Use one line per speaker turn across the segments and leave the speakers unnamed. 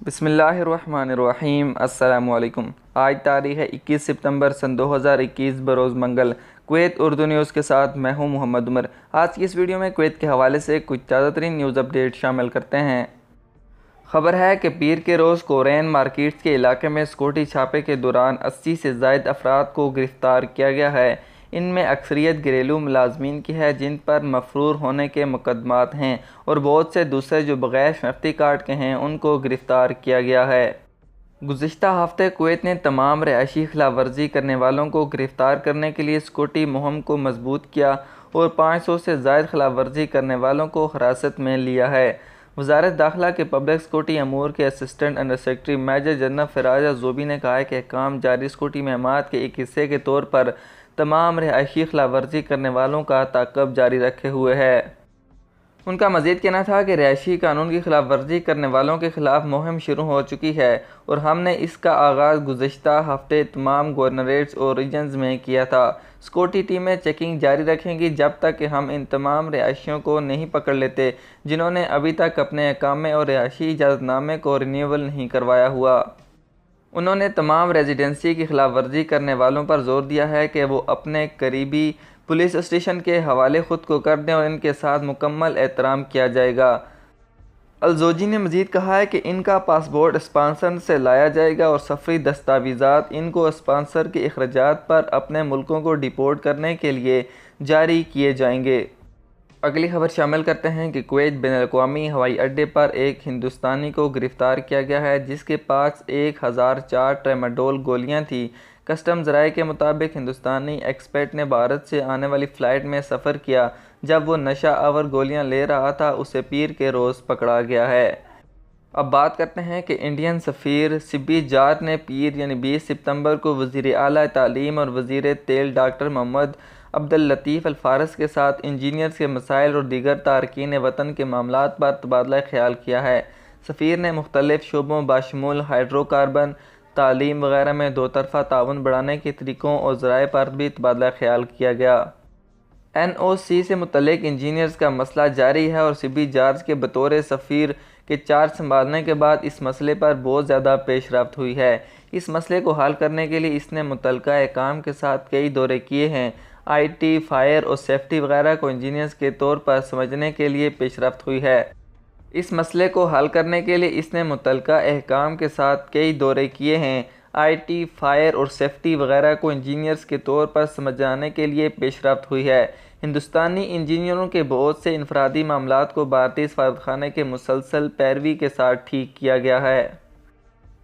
बिस्मिल्लाहिर्रहमानिर्रहीम। अस्सलामुअलैकुम। आज तारीख़ है 21 सितंबर सन 2021 बरोज़ मंगल। कुवैत उर्दू न्यूज़ के साथ मैं हूं मोहम्मद उमर। आज की इस वीडियो में कुवैत के हवाले से कुछ ताज़ा तरीन न्यूज़ अपडेट शामिल करते हैं। खबर है कि पीर के रोज़ कोरेन मार्केट्स के इलाके में सिक्योरिटी छापे के दौरान 80 से ज़ायद अफराद को गिरफ़्तार किया गया है। इनमें अक्सरियत घरेलू मुलाजमीन की है जिन पर मफरूर होने के मुकदमात हैं, और बहुत से दूसरे जो बग़ैर शनाख्ती कार्ड के हैं उनको गिरफ़्तार किया गया है। गुज़िश्ता हफ्ते कुवैत ने तमाम रिहायशी खिलाफ वर्जी करने वालों को गिरफ़्तार करने के लिए सिक्योरिटी मुहिम को मजबूत किया और 500 से ज़ायद खिलाफ वर्जी करने वालों को हिरासत में लिया है। वज़ारत दाखिला के पब्लिक सिक्योरिटी अमूर के assistant under secretary major general Faraz Zobi ने कहा है कि काम जारी सिक्योरिटी महमात के एक हिस्से के तौर पर तमाम रिहायशी खिलाफ वर्जी करने वालों का ताक़ब जारी रखे हुए है। उनका मज़ीद कहना था कि रिहायशी कानून की खिलाफ वर्जी करने वालों के ख़िलाफ़ मुहिम शुरू हो चुकी है और हमने इसका आगाज़ गुज़िश्ता हफ्ते तमाम गवर्नरेट्स और रीजन्स में किया था। सिक्योरिटी टीमें चेकिंग जारी रखेंगी जब तक कि हम इन तमाम रिहायशियों को नहीं पकड़ लेते जिन्होंने अभी तक अपने अकामे और रिहायशी इजाज़तनामे को रिन्यूअल नहीं करवाया हुआ। उन्होंने तमाम रेजिडेंसी की खिलाफ वर्जी करने वालों पर जोर दिया है कि वो अपने करीबी पुलिस स्टेशन के हवाले ख़ुद को कर दें और इनके साथ मुकम्मल एहतराम किया जाएगा। अल-ज़ोजी ने मज़ीद कहा है कि इनका पासपोर्ट स्पॉन्सर से लाया जाएगा और सफ़री दस्तावेज़ात इनको स्पॉन्सर के अखराजात पर अपने मुल्कों को डिपोर्ट करने के लिए जारी किए जाएंगे। अगली खबर शामिल करते हैं कि कुवैत बैनुल-अक़वामी हवाई अड्डे पर एक हिंदुस्तानी को गिरफ़्तार किया गया है जिसके पास 1004 ट्रेमाडोल गोलियां थी। कस्टम ज़राए के मुताबिक हिंदुस्तानी एक्सपेट ने भारत से आने वाली फ़्लाइट में सफ़र किया। जब वो नशा आवर गोलियां ले रहा था उसे पीर के रोज़ पकड़ा गया है। अब बात करते हैं कि इंडियन सफ़ीर सिब्बी जाट ने पीर यानी 20 सितंबर को वज़ीर आला तालीम और वज़ीर तेल डॉक्टर मोहम्मद अब्दुल लतीफ़ अल-फ़ारस के साथ इंजीनियर्स के मसाइल और दीगर तारकीन वतन के मामलात पर तबादला ख्याल किया है। सफ़ीर ने मुख्तलिफ़ शोबों बाशमूल हाइड्रोकार्बन, तालीम वगैरह में दो तरफ़ा ताउन बढ़ाने के तरीक़ों और ज़राए पर भी तबादला ख्याल किया गया। NOC से मुतल्लिक इंजीनियर्स का मसला जारी है और सिब्बी जार्ज के बतौर सफ़ीर के चार्ज संभालने के बाद इस मसले पर बहुत ज़्यादा पेशरफ्त हुई है। इस मसले को हल करने के लिए इसने मुतल्लिका एहकाम के साथ कई दौरे किए हैं। IT, फायर और सेफ्टी वगैरह को इंजीनियर्स के तौर पर समझने के लिए पेशरफ्त हुई है। इस मसले को हल करने के लिए इसने मुतल्लिका अहकाम के साथ कई दौरे किए हैं। IT, फायर और सेफ्टी वगैरह को इंजीनियर्स के तौर पर समझाने के लिए पेशरफ्त हुई है। हिंदुस्तानी इंजीनियरों के बहुत से इनफरादी मामलात को भारतीय सफारतखाने के मुसलसल पैरवी के साथ ठीक किया गया है।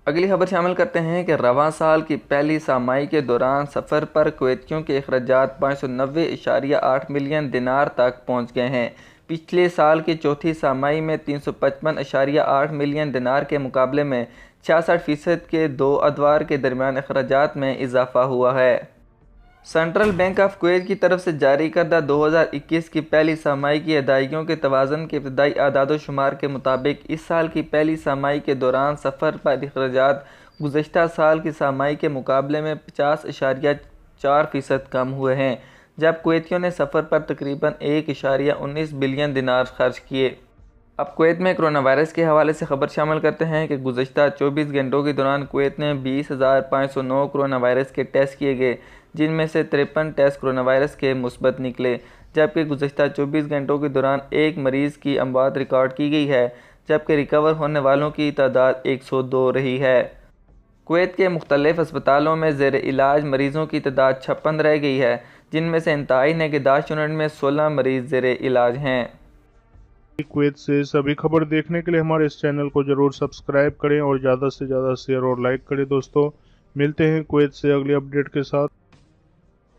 अगली खबर शामिल करते हैं कि रवां साल की पहली छमाही के दौरान सफ़र पर कुवैतियों के अखराजात 590.8 मिलियन दिनार तक पहुँच गए हैं। पिछले साल की चौथी छमाही में 355.8 मिलियन दिनार के मुकाबले में 66% के दो अदवार के दरमियान अखराजात में इजाफा हुआ है। सेंट्रल बैंक ऑफ कुवैत की तरफ से जारी करदा 2021 की पहली छमाही की अदायगियों के तवाज़ुन के इब्तदाई आदाद शुमार के मुताबिक इस साल की पहली छमाही के दौरान सफ़र पर अखराजात गुज़श्ता साल की छमाही के मुकाबले में 50.4% कम हुए हैं, जब कुवैतियों ने सफ़र पर तकरीबन 1.19 बिलियन दिनार खर्च किए। अब कुवैत में कोरोना वायरस के हवाले से खबर शामिल करते हैं कि गुज़श्ता 24 घंटों के दौरान कुवैत में 20,509 कोरोना वायरस के टेस्ट किए गए, जिनमें से 53 टेस्ट कोरोना वायरस के मुस्बत निकले, जबकि गुज़श्ता 24 घंटों के दौरान एक मरीज़ की अमवात रिकॉर्ड की गई है, जबकि रिकवर होने वालों की तादाद 102 रही है। कुवैत के मुख्तलिफ अस्पतालों में ज़ेर इलाज मरीज़ों की तादाद 56 रह गई है, जिनमें से इंतहाई निगहदाश्त यूनिट में 16 मरीज़ ज़ेर इलाज हैं।
कुवैत से सभी खबर देखने के लिए हमारे इस चैनल को ज़रूर सब्सक्राइब करें और ज़्यादा से ज़्यादा शेयर और लाइक करें। दोस्तों, मिलते हैं कुवैत से अगली अपडेट के साथ।